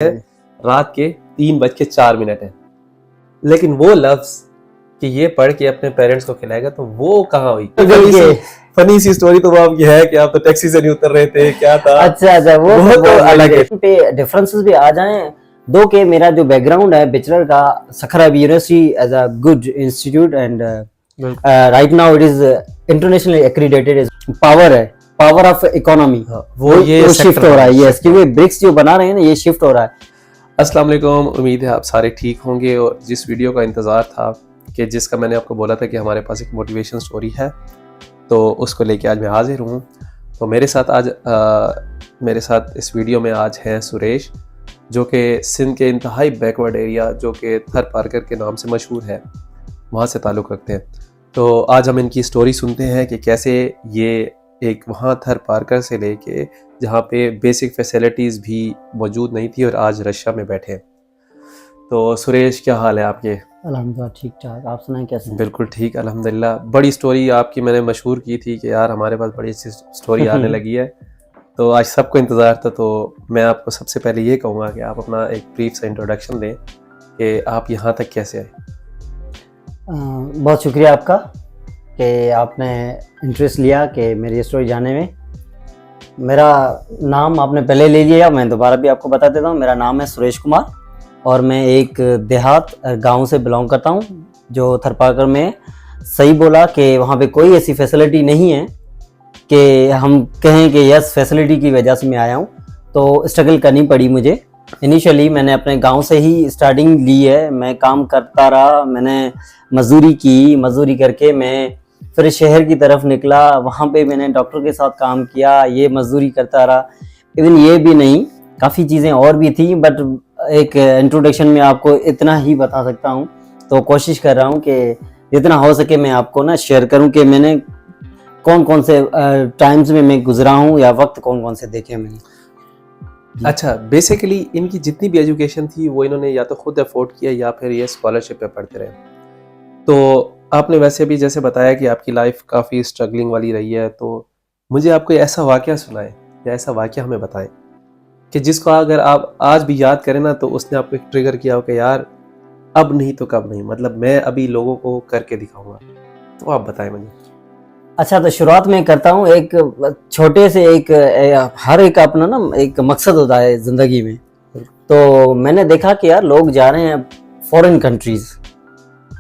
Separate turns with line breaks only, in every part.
रात के 3:04 है, लेकिन वो लफ्ज कि ये पढ़ के अपने पेरेंट्स को खिलाएगा तो वो कहाँ हुई। फनी सी स्टोरी तो वो आपकी है कि आप तो टैक्सी से नहीं उतर रहे थे, क्या था।
अच्छा वो
तो अलग है।
पे डिफरेंसेस भी आ जाएं दो के मेरा जो बैकग्राउंड है बैचलर का सखरा university as a good institute and right now it is internationally accredited power of economy
वो ये
शिफ्ट हो रहा है। यस, क्योंकि ब्रिक्स जो बना रहे हैं ना ये शिफ्ट हो रहा है।
अस्सलाम वालेकुम, उम्मीद है आप सारे ठीक होंगे। और जिस वीडियो का इंतज़ार था कि जिसका मैंने आपको बोला था कि हमारे पास एक मोटिवेशन स्टोरी है, तो उसको लेके आज मैं हाजिर हूँ। तो मेरे साथ इस वीडियो में आज हैं सुरेश, जो कि सिंध के इंतहाई बैकवर्ड एरिया जो कि थर पारकर के नाम से मशहूर है, वहाँ से ताल्लुक़ रखते हैं। तो आज हम इनकी स्टोरी सुनते हैं कि कैसे ये एक वहाँ थर पारकर से लेके जहाँ पे बेसिक फैसिलिटीज़ भी मौजूद नहीं थी और आज रशिया में बैठे हैं। तो सुरेश, क्या हाल है आपके?
अल्हम्दुलिल्लाह ठीक ठाक, आप सुनाएं कैसे?
बिल्कुल ठीक, अल्हम्दुलिल्लाह। बड़ी स्टोरी आपकी मैंने मशहूर की थी कि यार हमारे पास बड़ी अच्छी स्टोरी आने लगी है, तो आज सबको इंतज़ार था। तो मैं आपको सबसे पहले ये कहूँगा कि आप अपना एक ब्रीफ सा इंट्रोडक्शन दें कि आप यहाँ तक कैसे आए।
बहुत शुक्रिया आपका कि आपने इंटरेस्ट लिया कि मेरी स्टोरी जानने में। मेरा नाम आपने पहले ले लिया, मैं दोबारा भी आपको बता देता हूँ। मेरा नाम है सुरेश कुमार और मैं एक देहात गांव से बिलोंग करता हूँ जो थरपाकर में। सही बोला कि वहाँ पे कोई ऐसी फैसिलिटी नहीं है कि हम कहें कि यस फैसिलिटी की वजह से मैं आया हूँ, तो स्ट्रगल करनी पड़ी मुझे। इनिशियली मैंने अपने गांव से ही स्टार्टिंग ली है। मैं काम करता रहा, मैंने मजदूरी करके मैं फिर शहर की तरफ निकला। वहाँ पे मैंने डॉक्टर के साथ काम किया, ये मजदूरी करता रहा। इवन ये भी नहीं, काफ़ी चीज़ें और भी थी, बट एक इंट्रोडक्शन में आपको इतना ही बता सकता हूँ। तो कोशिश कर रहा हूँ कि जितना हो सके मैं आपको ना शेयर करूँ कि मैंने कौन कौन से टाइम्स में मैं गुजरा हूँ या वक्त कौन कौन से देखे मैंने।
अच्छा, बेसिकली इनकी जितनी भी एजुकेशन थी वो इन्होंने या तो खुद अफोर्ड किया या फिर ये स्कॉलरशिप पे पढ़ते रहे। तो आपने वैसे भी जैसे बताया कि आपकी लाइफ काफ़ी स्ट्रगलिंग वाली रही है, तो मुझे आपको ऐसा वाक़या सुनाएं या ऐसा वाक़या हमें बताएं कि जिसको अगर आप आज भी याद करें ना तो उसने आपको एक ट्रिगर किया हो कि यार अब नहीं तो कब नहीं, मतलब मैं अभी लोगों को करके दिखाऊंगा। तो आप बताएं मुझे।
अच्छा, तो शुरुआत में करता हूँ एक छोटे से हर एक अपना ना एक मकसद होता है ज़िंदगी में। तो मैंने देखा कि यार लोग जा रहे हैं फॉरेन कंट्रीज़,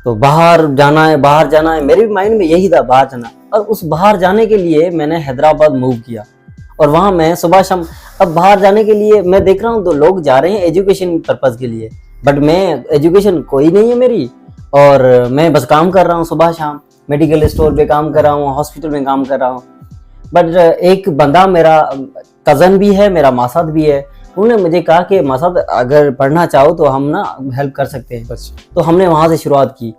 तो बाहर जाना है। मेरे माइंड में यही था, बाहर जाना। और उस बाहर जाने के लिए मैंने हैदराबाद मूव किया और वहाँ मैं सुबह शाम, अब बाहर जाने के लिए मैं देख रहा हूँ तो लोग जा रहे हैं एजुकेशन पर्पज़ के लिए, बट मैं एजुकेशन कोई नहीं है मेरी, और मैं बस काम कर रहा हूँ सुबह शाम। मेडिकल स्टोर पे काम कर रहा हूँ, हॉस्पिटल में काम कर रहा हूँ। बट एक बंदा मेरा कज़न भी है, मेरा मासाद भी है, उन्होंने मुझे कहा कि मासाद अगर पढ़ना चाहो तो हम ना हेल्प कर सकते हैं। तो हमने वहाँ से शुरुआत की।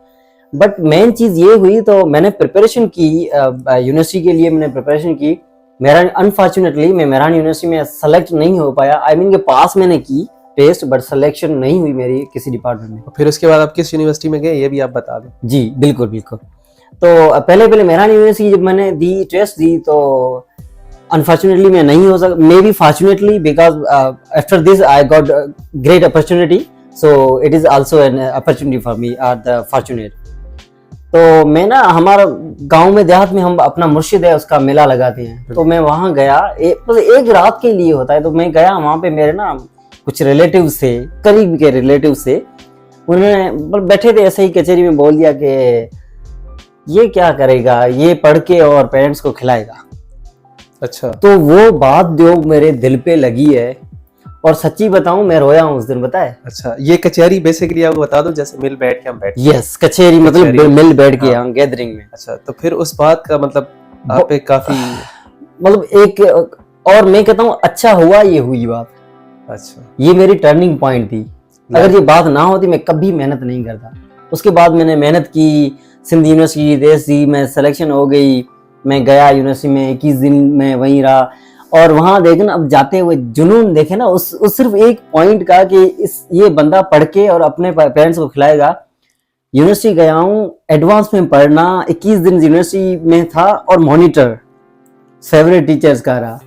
बट मेन चीज़ ये हुई, तो मैंने प्रिपरेशन की यूनिवर्सिटी के लिए, मैंने प्रिपरेशन की। मेरा अनफॉर्चुनेटली मैं मेहरान यूनिवर्सिटी में सेलेक्ट नहीं हो पाया। आई मीन के पास मैंने की टेस्ट, बट सिलेक्शन नहीं हुई मेरी किसी डिपार्टमेंट में।
फिर उसके बाद आप किस यूनिवर्सिटी में गए ये भी आप बता दें।
जी बिल्कुल। तो पहले मेहरान यूनिवर्सिटी जब मैंने दी, टेस्ट दी, तो अनफॉर्चुनेटली मैं नहीं हो सका, may be fortunately, because after this I got great opportunity, so it is also an opportunity for me or the fortunate. तो मैं ना, हमारा गांव में देहात में हम अपना मुर्शिद है उसका मेला लगाते हैं, तो मैं वहाँ गया। एक रात के लिए होता है, तो मैं गया वहाँ पे। मेरे ना कुछ रिलेटिव थे, करीब के रिलेटिव से, उन्होंने बैठे थे ऐसे ही कचहरी में, बोल दिया कि ये क्या करेगा, ये पढ़ के और पेरेंट्स को खिलाएगा।
अच्छा।
तो वो बात जो मेरे दिल पे लगी है, और सच्ची बताऊं मैं रोया हूँ उस दिन, पता है।
अच्छा, ये कचहरी बेसिकली आपको बता दो जैसे मिल बैठ के हम बैठे।
यस, कचहरी मतलब मिल बैठ के हम गैदरिंग में।
अच्छा, तो फिर उस बात का मतलब आप पे काफी
मतलब एक, और मैं कहता हूँ अच्छा हुआ ये हुई बात।
अच्छा,
ये मेरी टर्निंग पॉइंट थी। अगर ये बात ना होती मैं कभी मेहनत नहीं करता। उसके बाद मैंने मेहनत की, सिंध यूनिवर्सिटी देश दी, मैं सिलेक्शन हो गई, मैं गया यूनिवर्सिटी में, 21 दिन में वहीं रहा। और वहाँ देखे ना, अब जाते हुए जुनून देखे ना उस सिर्फ एक पॉइंट का कि ये बंदा पढ़ के और अपने पेरेंट्स को खिलाएगा। यूनिवर्सिटी गया हूँ एडवांस में पढ़ना, 21 दिन यूनिवर्सिटी में था और मॉनिटर फेवरेट टीचर्स का रहा।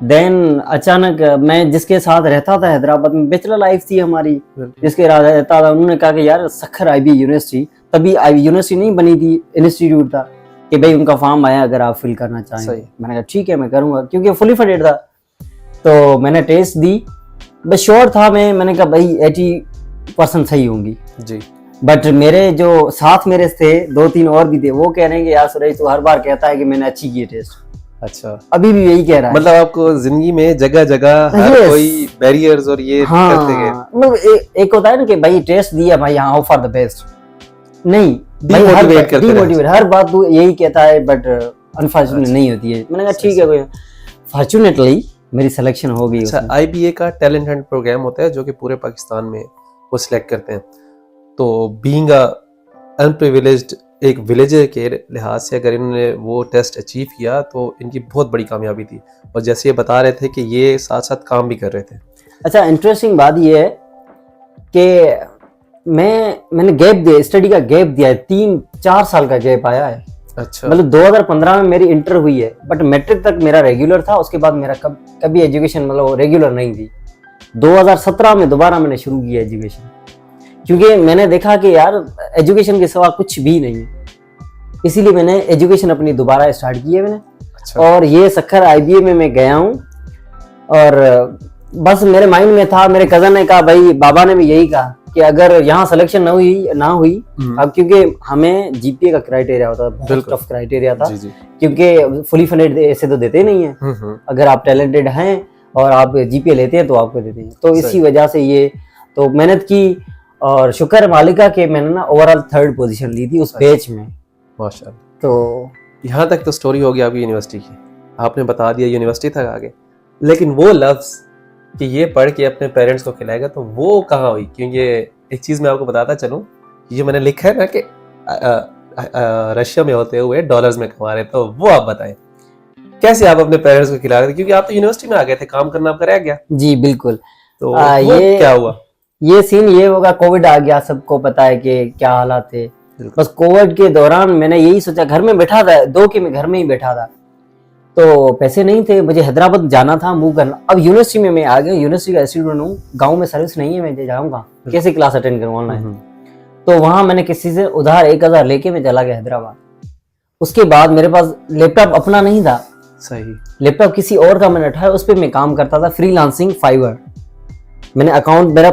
देन अचानक मैं जिसके साथ रहता था हैदराबाद में, बैचलर लाइफ थी हमारी,
बिल्कुल।
जिसके साथ रहता था, उन्होंने कहा कि यार सखर आईबी यूनिवर्सिटी, तभी आईबी यूनिवर्सिटी नहीं बनी थी, इंस्टीट्यूट था, कि भाई उनका फॉर्म आया अगर आप फिल करना चाहें।
सही।
मैंने कहा ठीक है मैं करूंगा, क्योंकि फुली फंडेड था। तो मैंने टेस्ट दी, बस श्योर था मैंने कहा भाई 80% सही होंगी।
जी।
बट मेरे जो साथ मेरे थे 2-3 और भी थे, वो कह रहे हैं कि यार सुरेश तू हर बार कहता है कि मैंने अच्छी की टेस्ट,
अच्छा,
अभी भी यही कह रहा है।
मतलब आपको जिंदगी में जगह जगह हर
Yes.
कोई बैरियर्स और ये करते गए।
हाँ, मतलब एक होता है ना कि भाई टेस्ट दिया भाई, हाँ फॉर द बेस्ट, नहीं भाई हर
Demotivate करते रहे।
demotivate, हर बात तू यही कहता है, बट अनफॉर्चुनेट नहीं होती है। मैंने कहा ठीक है भाई, फॉर्चुनेटली मेरी सिलेक्शन हो गई
अच्छा,
उसमें।
आईबीए का टैलेंट हंट प्रोग्राम होता है जो कि पूरे पाकिस्तान में वो सिलेक्ट करते हैं। तो बीइंग अ अनप्रिविलेज्ड एक विलेजर के लिहाज से अगर इन्होंने वो टेस्ट अचीव किया तो इनकी बहुत बड़ी कामयाबी थी। और जैसे ये बता रहे थे कि ये साथ साथ काम भी कर रहे थे।
अच्छा, इंटरेस्टिंग बात ये है कि मैंने गैप दिया, स्टडी का गैप दिया है, 3-4 साल का गैप आया है।
अच्छा,
मतलब 2015 में मेरी इंटर हुई है, बट मैट्रिक तक मेरा रेगुलर था, उसके बाद मेरा कभी एजुकेशन मतलब रेगुलर नहीं थी। 2017 में दोबारा मैंने शुरू किया एजुकेशन, क्योंकि मैंने देखा कि यार एजुकेशन के सिवा कुछ भी नहीं है, इसीलिए मैंने एजुकेशन अपनी दोबारा स्टार्ट की है मैंने।
अच्छा,
और ये सखर आईबीए में मैं गया हूँ, और बस मेरे माइंड में था, मेरे कजन ने कहा भाई, बाबा ने भी यही कहा कि अगर यहाँ सिलेक्शन ना हुई अब, क्योंकि हमें जीपीए का क्राइटेरिया होता था, बहुत टफ क्राइटेरिया था,
जी जी।
क्योंकि फुली फंडेड ऐसे तो देते नहीं है, अगर आप टैलेंटेड हैं और आप जीपीए लेते हैं तो आपको देते हैं। तो इसी वजह से ये तो मेहनत की, और शुक्र मालिका के मैंने ना ओवरऑल 3rd पोजीशन ली थी उस बैच में।
माशाल्लाह।
तो
यहाँ तक तो स्टोरी होगी आपकी यूनिवर्सिटी की, आपने बता दिया यूनिवर्सिटी तक आगे, लेकिन वो लफ्ज़ कि ये पढ़ के अपने पेरेंट्स को खिलाएगा, तो वो कहाँ हुई? क्योंकि एक चीज़ मैं आपको बताता चलूँ, ये मैंने लिखा है ना कि रशिया में होते हुए डॉलर्स में कमा रहे, तो वो आप बताएं कैसे आप अपने पेरेंट्स को खिला रहे थे, क्योंकि आप तो यूनिवर्सिटी में आ गए थे, काम करना आपका रह गया।
जी बिल्कुल।
तो वो
ये
क्या हुआ?
ये सीन ये होगा, कोविड आ गया, सबको पता है कि क्या हालात थे। बस कोविड के दौरान मैंने यही सोचा, घर में बैठा था, मैं घर में ही बैठा था, तो पैसे नहीं थे, मुझे हैदराबाद जाना था, मूव करना। अब यूनिवर्सिटी में मैं आ गया, यूनिवर्सिटी का स्टूडेंट हूँ, गांव में सर्विस नहीं है, मैं जाऊंगा कैसे क्लास अटेंड करूँ ऑनलाइन? तो वहां मैंने किसी से उधार 1000 लेके मैं चला गया हैदराबाद। उसके बाद मेरे पास लैपटॉप अपना नहीं था,
सही,
लैपटॉप किसी और का मैंने उठाया, उस पर मैं काम करता था, फ्रीलांसिंग फाइवर। मैंने अकाउंट मेरा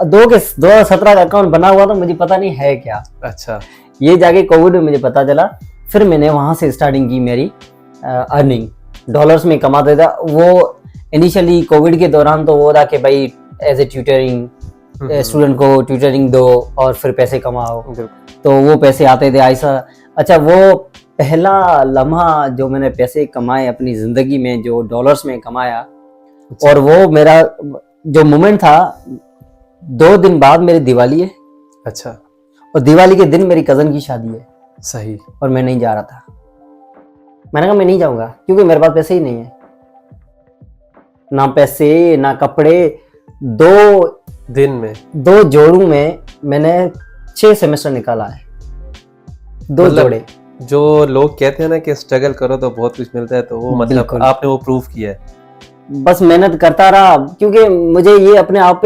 2017 का अकाउंट बना हुआ था, मुझे पता नहीं है क्या।
अच्छा,
ये जाके कोविड में मुझे पता चला, फिर मैंने वहां से स्टार्टिंग की मेरी अर्निंग। डॉलर्स में कमाते था वो। इनिशियली कोविड के दौरान तो वो था कि भाई एज ए ट्यूटरिंग, स्टूडेंट को ट्यूटरिंग दो और फिर पैसे कमाओ, तो वो पैसे आते थे ऐसा। अच्छा, वो पहला लम्हा जो मैंने पैसे कमाए अपनी जिंदगी में, जो डॉलर्स में कमाया, और वो मेरा जो मोमेंट था, 2 दिन बाद मेरी दिवाली है।
अच्छा,
और दिवाली के दिन मेरी कजन की शादी है।
सही,
और मैं नहीं जा रहा था। मैंने कहा मैं नहीं जाऊंगा, क्योंकि मेरे पास पैसे ही नहीं है, ना पैसे ना कपड़े। 2 जोड़ों में मैंने 6 सेमेस्टर निकाला है, 2
मतलब
जोड़े।
जो लोग कहते हैं ना कि स्ट्रगल करो तो बहुत कुछ मिलता है, तो वो मतलब
बिल्कुल।
आपने वो प्रूव किया है।
बस मेहनत करता रहा, क्योंकि मुझे ये अपने आप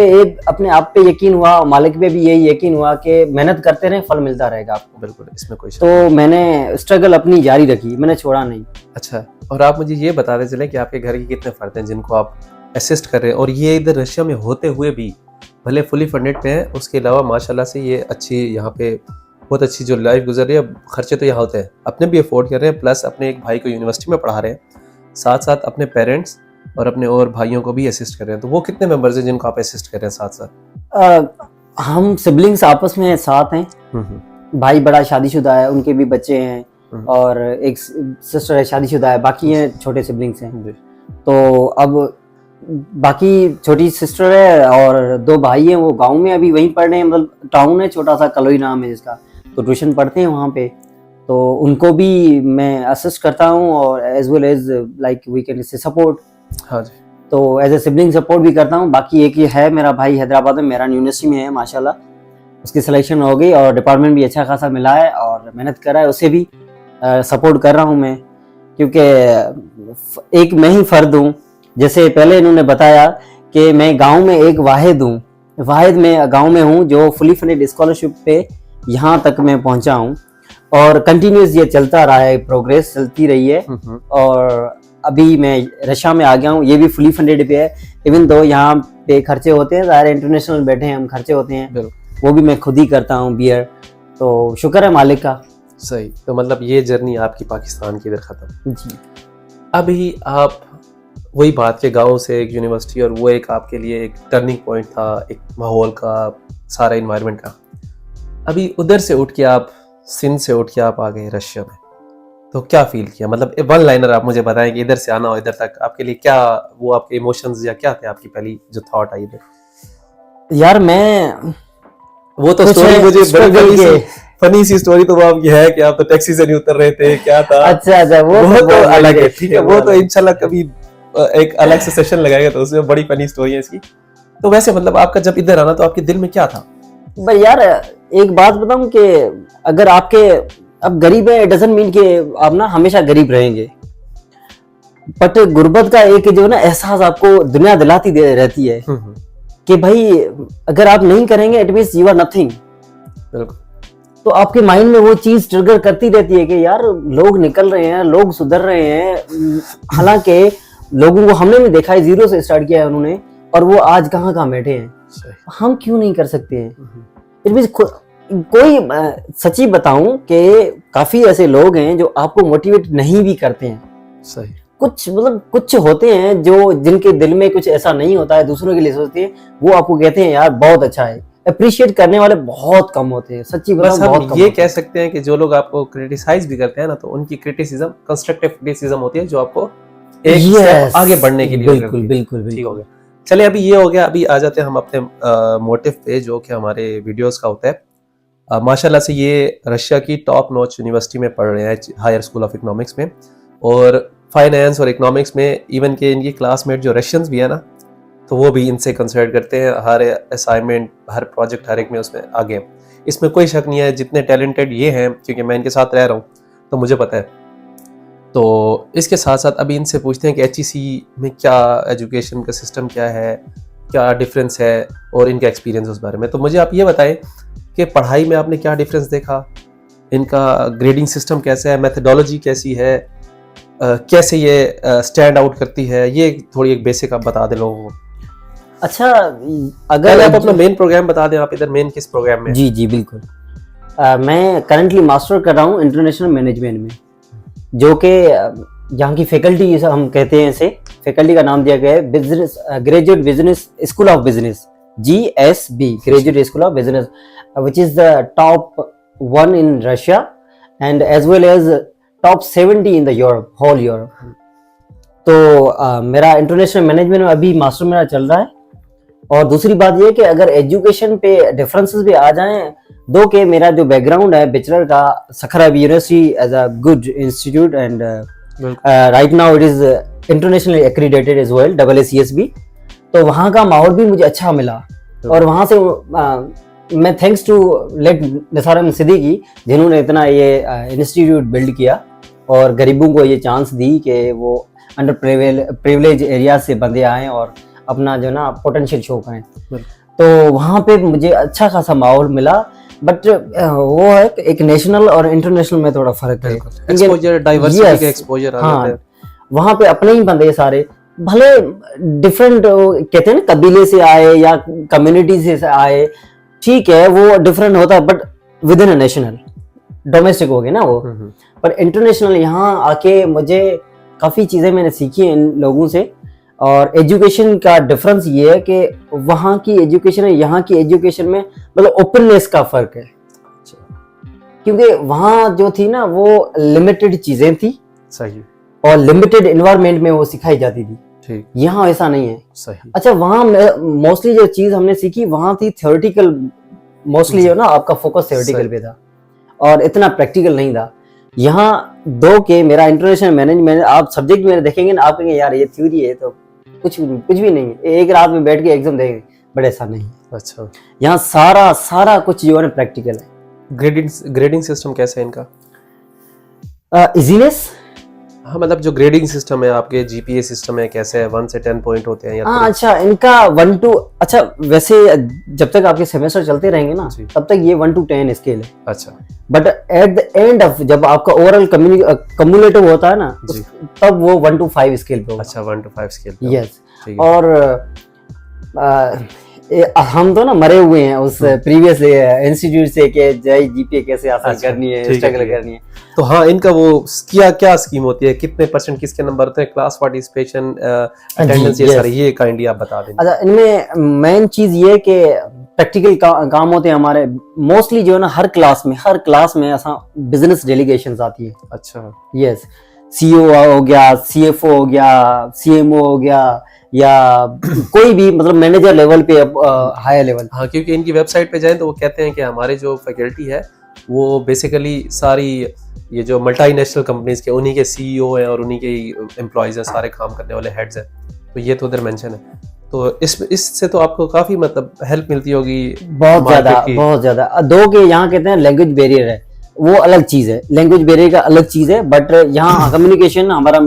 पे यकीन हुआ, मालिक पे भी यही यकीन हुआ कि मेहनत करते रहे, फल मिलता रहेगा आपको।
बिल्कुल, इसमें कोई शक
तो मैंने स्ट्रगल अपनी जारी रखी, मैंने छोड़ा नहीं।
अच्छा, और आप मुझे ये बताते चले कि आपके घर के कितने फर्द हैं जिनको आप असिस्ट कर रहे हैं, और ये इधर रशिया में होते हुए भी भले फुली फंडेड पे हैं, उसके अलावा माशाल्लाह से ये अच्छी यहाँ पे बहुत अच्छी जो लाइफ गुजर रही है। खर्चे तो यहाँ होते हैं, अपने भी अफोर्ड कर रहे हैं, प्लस अपने एक भाई को यूनिवर्सिटी में पढ़ा रहे हैं, साथ साथ अपने पेरेंट्स और अपने और भाइयों को भी असिस्ट कर रहे हैं। तो वो कितने मेंबर्स हैं जिनको आप असिस्ट कर रहे हैं साथ साथ?
हम सिबलिंग्स आपस में साथ हैं। भाई बड़ा शादीशुदा है, उनके भी बच्चे हैं, और एक सिस्टर है शादीशुदा है, बाकी हैं छोटे सिबलिंग्स हैं। तो अब बाकी छोटी सिस्टर है और 2 भाई हैं, वो गांव में अभी वहीं पढ़ रहे हैं, मतलब टाउन है छोटा सा, कलोई नाम है जिसका, तो ट्यूशन पढ़ते हैं वहाँ पे। तो उनको भी मैं असिस्ट करता हूँ, और as well as like we can say support.
हाँ जी।
तो एज ए सिबलिंग सपोर्ट भी करता हूँ। बाकी एक ही है मेरा भाई हैदराबाद में, मेरा यूनिवर्सिटी में है माशाल्लाह, उसकी सिलेक्शन हो गई और डिपार्टमेंट भी अच्छा खासा मिला है, और मेहनत कर रहा है, उसे भी सपोर्ट कर रहा हूँ मैं, क्योंकि एक मैं ही फर्द हूँ जैसे पहले इन्होंने बताया कि मैं गांव में एक वाहिद में गांव में हूँ जो फुली फंडेड स्कॉलरशिप पे यहाँ तक मैं पहुंचा हूँ, और कंटिन्यूस ये चलता रहा है, प्रोग्रेस चलती रही है। और अभी मैं रशिया में आ गया हूँ, ये भी फुली फंडेड पे है। इवन दो यहाँ पे खर्चे होते हैं, ज़ाहिर इंटरनेशनल बैठे हैं हम, खर्चे होते हैं, वो भी मैं खुद ही करता हूँ बियर। तो शुक्र है मालिक का।
सही। तो मतलब ये जर्नी आपकी पाकिस्तान की इधर खत्म
जी।
अभी आप वही बात के गांव से एक यूनिवर्सिटी, और वो एक आपके लिए एक टर्निंग पॉइंट था, एक माहौल का, सारा इन्वायरमेंट का। अभी उधर से उठ के आप, सिंध से उठ के आप आ गए रशिया में, तो क्या फील किया? मतलब वन लाइनर आप मुझे बताएं कि इधर से आना हो इधर तक आपके लिए क्या, वो आपके इमोशंस या क्या थे, आपकी पहली जो थॉट आई इधर?
यार मैं
वो तो स्टोरी मुझे बड़ी फनी सी स्टोरी तो वो आपकी है कि आप तो टैक्सी से नहीं उतर रहे थे, क्या था?
अच्छा
वो तो अलग है, ठीक है, वो तो इंशाल्लाह कभी एक अलग से सेशन लगाएगा तो उसमें बड़ी फनी स्टोरी है इसकी। तो वैसे मतलब आपका जब इधर आना तो आपके दिल में क्या था?
भाई यार एक बात बताऊं कि अगर आपके अब गरीब है, डजंट मीन कि आप ना हमेशा गरीब रहेंगे, बट गुर्बत का एक जो ना एहसास आपको दुनिया दिलाती रहती है कि भाई अगर आप नहीं करेंगे it means you are nothing. तो आपके माइंड में वो चीज ट्रिगर करती रहती है कि यार लोग निकल रहे हैं, लोग सुधर रहे हैं, हालांकि लोगों को हमने भी देखा है, जीरो से स्टार्ट किया है उन्होंने, और वो आज कहाँ कहाँ बैठे हैं। हम क्यों नहीं कर सकते हैं? इट मींस कोई सच्ची बताऊं कि काफी ऐसे लोग हैं जो आपको मोटिवेट नहीं भी करते हैं।
सही।
कुछ मतलब कुछ होते हैं जो जिनके दिल में कुछ ऐसा नहीं होता है, दूसरों के लिए सोचते हैं, वो आपको कहते हैं यार बहुत अच्छा है। अप्रिशिएट करने वाले बहुत कम होते हैं, सच्ची बताऊं बहुत कम।
ये कह सकते हैं कि जो लोग आपको क्रिटिसाइज भी करते हैं ना, तो उनकी क्रिटिसिज्म कंस्ट्रक्टिव क्रिटिसिज्म होती है जो आपको एक स्टेप आगे बढ़ने के लिए।
बिल्कुल बिल्कुल
ठीक हो गया। चलिए अभी ये हो गया, अभी आ जाते हैं हम अपने मोटिव पे जो कि हमारे वीडियोस का होता है। माशाल्लाह से ये रशिया की टॉप नॉच यूनिवर्सिटी में पढ़ रहे हैं, हायर स्कूल ऑफ इकोनॉमिक्स में, और फाइनेंस और इकोनॉमिक्स में इवन के इनकी क्लासमेट जो रशियंस भी है ना, तो वो भी इनसे कंसल्ट करते हैं, हर असाइनमेंट, हर प्रोजेक्ट, हर एक में उसमें आगे हैं। इसमें कोई शक नहीं है, जितने टैलेंटेड ये हैं, क्योंकि मैं इनके साथ रह रहा हूँ तो मुझे पता है। तो इसके साथ साथ अभी इनसे पूछते हैं कि HEC में क्या एजुकेशन का सिस्टम क्या है, क्या डिफरेंस है, और इनका एक्सपीरियंस उस बारे में। तो मुझे आप ये बताएं कि पढ़ाई में आपने क्या डिफरेंस देखा, इनका ग्रेडिंग सिस्टम कैसा है, मेथडोलॉजी कैसी है, कैसे ये स्टैंड आउट करती है, ये थोड़ी एक बेसिक आप बता दें लोगों को।
अच्छा, अगर
आप अपना मेन प्रोग्राम बता दें, आप इधर मेन किस प्रोग्राम में?
जी जी बिल्कुल। मैं करंटली मास्टर कर रहा हूँ इंटरनेशनल मैनेजमेंट में, जो कि यहाँ की फैकल्टी हम कहते हैं, इसे फैकल्टी का नाम दिया गया है business graduate business school of business, GSB, graduate school of business, which is the top 1 in Russia and as well as top 70 in the Europe, whole Europe. तो मेरा इंटरनेशनल मैनेजमेंट में अभी मास्टर मेरा चल रहा है। और दूसरी बात यह कि अगर एजुकेशन पे डिफरेंसेस भी आ जाएं, दो के मेरा जो बैकग्राउंड है बैचलर का सखरा university as a good institute, and right now it is internationally accredited as well, AACSB। तो वहाँ का माहौल भी मुझे अच्छा मिला, और वहाँ से मैं thanks to late Nisar Ahmad Siddiqui, जिन्होंने इतना ये इंस्टीट्यूट बिल्ड किया और गरीबों को ये चांस दी कि वो अंडर प्रिविलेज एरिया से बंदे आए और अपना जो ना पोटेंशियल शो करें। तो वहाँ पे मुझे अच्छा खासा माहौल मिला, बट वो है एक नेशनल और इंटरनेशनल में थोड़ा फर्क है।
एक्सपोजर, डाइवर्सिटी का एक्सपोजर आ जाता है।
वहाँ पे अपने ही बंदे सारे, भले डिफरेंट कहते हैं ना कबीले से आए या कम्युनिटी से आए, ठीक है वो डिफरेंट होता है, but with in a national, domestic हो गया ना वो। पर इंटरनेशनल यहाँ आके मुझे काफ़ी चीज़ें मैंने सीखी इन लोगों से। और एजुकेशन का डिफरेंस ये है कि वहाँ की एजुकेशन है, यहाँ की एजुकेशन में मतलब ओपननेस का फर्क है। क्योंकि वहाँ जो थी ना वो लिमिटेड चीजें थी,
सही,
और लिमिटेड एनवायरनमेंट में वो सिखाई जाती थी।
ठीक,
यहाँ ऐसा नहीं है।
सही।
अच्छा, वहाँ मोस्टली जो चीज हमने सीखी वहाँ थी थ्योरेटिकल, मोस्टली जो ना आपका फोकस थ्योरेटिकल पे था और इतना प्रैक्टिकल नहीं था। यहाँ दो के मेरा इंटरनेशनल मैनेजमेंट, आप सब्जेक्ट में देखेंगे ना, आप कहेंगे यार ये थ्योरी है तो कुछ भी नहीं है, एक रात में बैठ के एग्जाम देंगे, बट ऐसा नहीं।
अच्छा,
यहाँ सारा कुछ जो है प्रैक्टिकल है।
ग्रेडिंग सिस्टम कैसा है इनका?
इजीनेस
हाँ, मतलब जो ग्रेडिंग सिस्टम है आपके, जीपीए सिस्टम है, कैसे है, 1 से 10 पॉइंट होते हैं या
हाँ
3?
अच्छा, इनका 1 टू, अच्छा वैसे जब तक आपके सेमेस्टर चलते रहेंगे ना
जी।
तब तक ये 1 to 10 स्केल है,
अच्छा
but at the end of जब आपका ओवरऑल कम्युलेटिव होता है ना
जी।
तब वो 1 to 5 स्केल पे होगा।
अच्छा, 1 to 5 स्केल
यस,
ठीक है।
और हम तो ना मरे हुए हैं उस प्रीवियस इंस्टीट्यूट से कि जय जीपीए कैसे हासिल
अच्छा,
करनी है,
ठीक है,
स्ट्रगल
ठीक है।
करनी है।
तो हाँ, इनका वो क्या स्कीम होती है, कितने परसेंट किसके नंबर होते हैं, क्लास पार्टिसिपेशन, अटेंडेंस, ये
yes।
सारे ये काइंडली आप बता दें।
अच्छा, इनमें मेन चीज ये कि प्रैक्टिकल काम होते हैं हमारे मोस्टली, जो है ना हर क्लास में ऐसा बिजनेस डेलीगेशंस आती है।
अच्छा
यस, सीईओ हो गया, सीएफओ हो गया, सीएमओ हो गया, या कोई भी मतलब मैनेजर लेवल पे, हायर लेवल।
हाँ, क्योंकि इनकी वेबसाइट पे जाएं तो वो कहते हैं कि हमारे जो फैकल्टी है वो बेसिकली सारी ये जो मल्टीनेशनल कंपनीज के उन्हीं के सीईओ हैं और उन्हीं के एम्प्लॉयज हैं, सारे काम करने वाले हेड्स हैं, तो ये तो उधर मेंशन है। तो इससे तो आपको काफी मतलब हेल्प मिलती होगी
बहुत ज्यादा,
मार्केट की।
बहुत ज्यादा। दो के यहाँ कहते हैं लैंग्वेज बैरियर है, वो अलग चीज है, लैंग्वेज बैरियर का अलग चीज है, बट यहाँ कम्युनिकेशन हमारा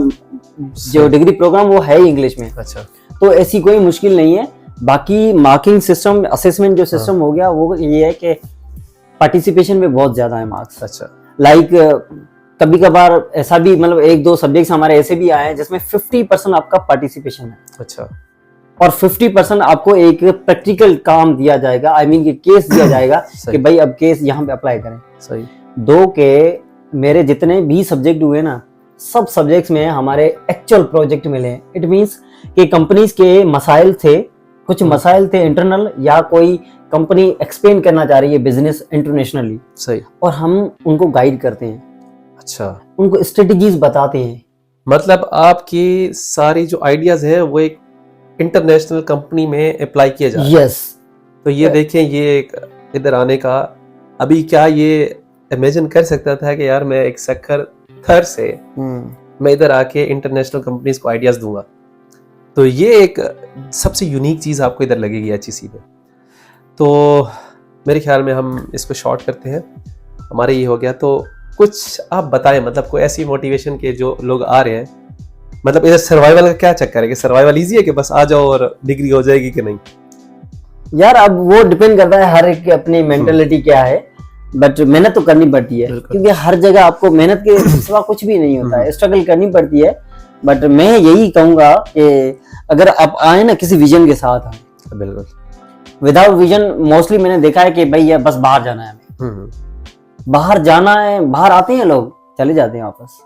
जो डिग्री प्रोग्राम वो है ही इंग्लिश में,
अच्छा
तो ऐसी कोई मुश्किल नहीं है। बाकी मार्किंग सिस्टम, असेसमेंट जो सिस्टम हो गया वो ये है कि पार्टिसिपेशन में बहुत ज्यादा है मार्क्स।
अच्छा
लाइक कभी कभार ऐसा भी, मतलब 1-2 सब्जेक्ट्स हमारे ऐसे भी आए हैं जिसमें 50% आपका पार्टिसिपेशन है,
अच्छा
और 50% आपको एक प्रैक्टिकल काम दिया जाएगा, आई मीन केस दिया जाएगा कि भाई अब केस यहाँ पे अप्लाई करें।
सही।
2 के मेरे जितने भी सब्जेक्ट हुए ना, सब सब्जेक्ट्स में हमारे एक्चुअल प्रोजेक्ट मिले हैं। इट मींस कि कंपनीज के मसाइल थे, कुछ मसाइल थे इंटरनल, या कोई कंपनी एक्सपेंड करना चाह रही है बिजनेस इंटरनेशनली,
सही।
और हम उनको गाइड करते हैं,
अच्छा,
उनको स्ट्रेटजीज बताते हैं।
मतलब आपकी सारी जो आइडियाज है वो एक इंटरनेशनल कंपनी में अप्लाई किए जा रहे हैं।
यस,
तो ये देखें, ये एक इधर आने का, अभी क्या ये इमेजिन कर सकता था कि यार मैं एक सक्कर थर से मैं इधर आके इंटरनेशनल कंपनीज को आइडियाज दूंगा। तो ये एक सबसे यूनिक चीज आपको इधर लगेगी HEC में। तो मेरे ख्याल में हम इसको शॉर्ट करते हैं, हमारे ये हो गया। तो कुछ आप बताएं, मतलब कोई ऐसी मोटिवेशन के जो लोग आ रहे हैं, मतलब इधर सर्वाइवल का क्या चक्कर है कि सर्वाइवल इजी है कि बस आ जाओ और डिग्री हो जाएगी कि नहीं?
यार अब वो डिपेंड करता है हर एक की अपनी मेंटेलिटी क्या है, बट मेहनत तो करनी पड़ती है,
बिल्कुल।
क्योंकि हर जगह आपको मेहनत के सिवा कुछ भी नहीं होता है, स्ट्रगल करनी पड़ती है। बट मैं यही कहूंगा कि अगर आप आए ना किसी विजन के साथ आए,
बिल्कुल।
विदाउट विजन मोस्टली मैंने देखा है कि भाई ये बस बाहर जाना है हमें, बाहर जाना है, बाहर आते हैं लोग चले जाते हैं वापस।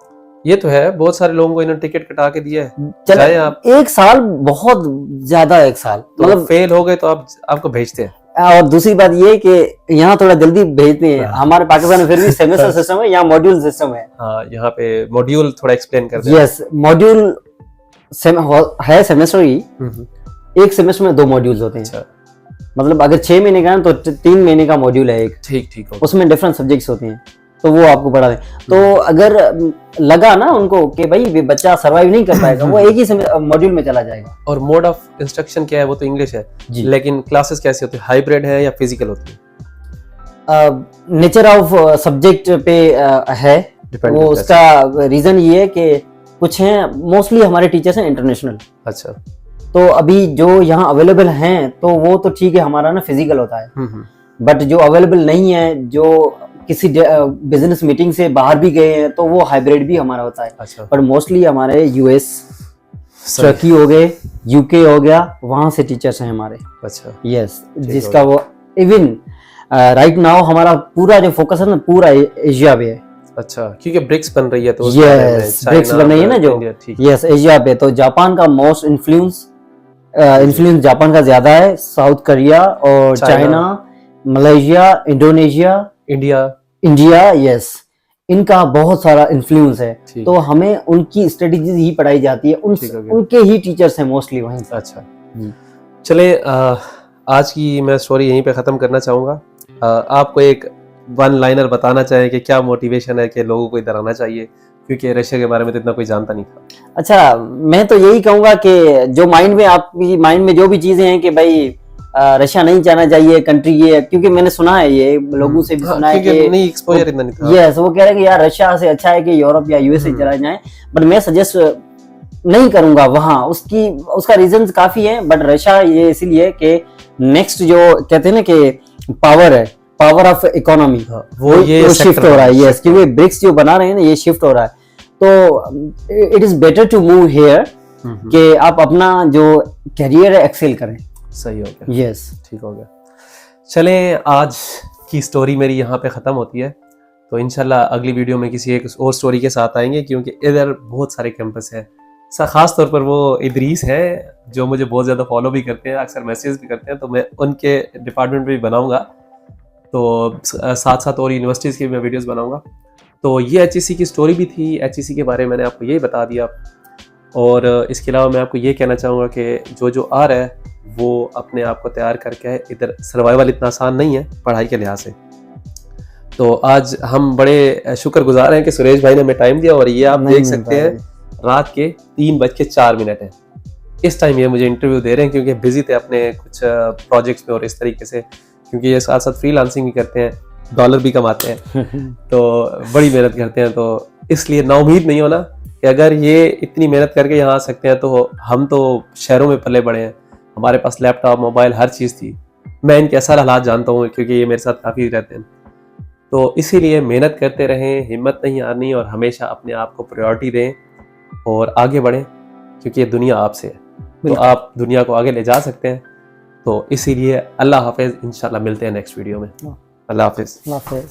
ये तो है, बहुत सारे लोगों को इन्होंने टिकट कटा के दिया है,
चले
जाए आप।
1 साल बहुत ज्यादा, 1 साल
तो
मतलब।
फेल हो गए तो आपको भेजते हैं।
और दूसरी बात ये कि यहाँ थोड़ा जल्दी भेजते हैं, हमारे पाकिस्तान में फिर भी सेमेस्टर सिस्टम है, यहाँ मॉड्यूल सिस्टम है।
हाँ, यहाँ पे मॉड्यूल थोड़ा एक्सप्लेन कर दें।
यस, मॉड्यूल है सेमेस्टर ही, एक सेमेस्टर में 2 मॉड्यूल्स होते हैं।
अच्छा,
मतलब अगर 6 महीने का है तो 3 महीने का मॉड्यूल है एक,
ठीक ठीक हो।
उसमें डिफरेंट सब्जेक्ट्स होते हैं, तो वो आपको पढ़ा दें। तो अगर लगा ना उनको कि भाई ये बच्चा सर्वाइव नहीं कर पाएगा, वो एक ही मॉड्यूल में चला जाएगा।
और मोड ऑफ इंस्ट्रक्शन क्या है? वो तो इंग्लिश है
जी।
लेकिन क्लासेस कैसे होती है? हाइब्रिड है या फिजिकल होती है?
नेचर ऑफ सब्जेक्ट पे है
Depend
वो।
करता है।
उसका रीजन ये है कि कुछ हैं, मोस्टली हमारे टीचर्स हैं इंटरनेशनल,
अच्छा।
तो अभी जो यहाँ अवेलेबल हैं तो वो तो ठीक है, हमारा ना फिजिकल होता है। बट जो अवेलेबल नहीं है, जो किसी बिजनेस मीटिंग से बाहर भी गए हैं, तो वो हाइब्रिड भी हमारा होता है।
अच्छा,
पर मोस्टली हमारे यूएस,
सही।
टर्की हो गए, यूके हो गया, वहां से टीचर्स हैं हमारे।
अच्छा,
यस,
ठीक
जिसका वो इवन राइट नाउ हमारा पूरा जो फोकस है ना पूरा एशिया पे है।
अच्छा, क्योंकि ब्रिक्स बन रही है तो
यस, ब्रिक्स बन रही है ना जो, यस एशिया पे। तो जापान का मोस्ट इन्फ्लुएंस जापान का ज्यादा है, साउथ कोरिया और China, Malaysia, Indonesia, India, yes, इनका बहुत सारा इन्फ्लुएंस है। तो हमें उनकी स्ट्रेटेजीज ही पढ़ाई जाती है, उनके ही टीचर्स हैं मोस्टली वहीं।
अच्छा, चले आज की मैं स्टोरी यहीं पे खत्म करना चाहूंगा। आपको एक 1 लाइनर बताना चाहें कि क्या मोटिवेशन है कि लोगों को इधर आना चाहिए, क्योंकि रशिया के बारे में तो इतना कोई जानता नहीं था।
अच्छा, मैं तो यही कहूंगा कि जो माइंड में आपकी माइंड में जो भी चीजें हैं कि भाई रशिया नहीं जाना चाहिए कंट्री ये, क्योंकि मैंने सुना है ये लोगों से भी सुना है
क्योंकि
कि
नहीं एक्सपोजर इतना नहीं था।
यस, वो कह रहे हैं कि यार रशिया से अच्छा है कि यूरोप या यूएसए चला जाए, बट मैं सजेस्ट नहीं करूंगा वहां। उसका रीजंस काफी है, बट रशिया ये इसीलिए कि नेक्स्ट जो कहते हैं ना कि पावर है, पावर ऑफ इकोनॉमी,
वो ये
शिफ्ट हो रहा है। यस, क्योंकि ब्रिक्स जो बना रहे हैं ना, ये शिफ्ट हो रहा है, तो it is better to move here कि आप अपना जो करियर है एक्सेल करें।
सही हो गया।
यस,
ठीक हो गया। चलें, आज की स्टोरी मेरी यहाँ पे ख़त्म होती है, तो इंशाल्लाह अगली वीडियो में किसी एक और स्टोरी के साथ आएंगे, क्योंकि इधर बहुत सारे कैंपस हैं। ख़ास तौर पर वो इदरीस हैं जो मुझे बहुत ज़्यादा फॉलो भी करते हैं, अक्सर मैसेज भी करते हैं, तो मैं उनके डिपार्टमेंट में भी बनाऊँगा, तो साथ साथ और यूनिवर्सिटीज़ की भी मैं वीडियोज़ बनाऊँगा। तो ये HEC की स्टोरी भी थी। HEC के बारे में मैंने आपको यही बता दिया, और इसके अलावा मैं आपको ये कहना चाहूँगा कि जो आ रहा है वो अपने आप को तैयार करके है। इधर सर्वाइवल इतना आसान नहीं है पढ़ाई के लिहाज से। तो आज हम बड़े शुक्रगुजार हैं कि सुरेश भाई ने हमें टाइम दिया, और ये आप देख सकते हैं रात के 3:04 है। इस टाइम ये मुझे इंटरव्यू दे रहे हैं, क्योंकि बिजी थे अपने कुछ प्रोजेक्ट्स में और इस तरीके से, क्योंकि ये साथ साथ फ्रीलांसिंग भी करते हैं, डॉलर भी कमाते हैं, तो बड़ी मेहनत करते हैं। तो इसलिए नाउम्मीद नहीं होना कि अगर ये इतनी मेहनत करके यहाँ आ सकते हैं, तो हम तो शहरों में पले बड़े हैं, हमारे पास लैपटॉप, मोबाइल, हर चीज़ थी। मैं इनके असर हालात जानता हूँ, क्योंकि ये मेरे साथ काफ़ी रहते हैं। तो इसीलिए मेहनत करते रहें, हिम्मत नहीं हारनी, और हमेशा अपने आप को प्रायोरिटी दें और आगे बढ़ें, क्योंकि ये दुनिया आपसे है, तो आप दुनिया को आगे ले जा सकते हैं। तो इसीलिए अल्लाह हाफिज़, इंशाल्लाह मिलते हैं नेक्स्ट वीडियो में। अल्लाह हाफिज़।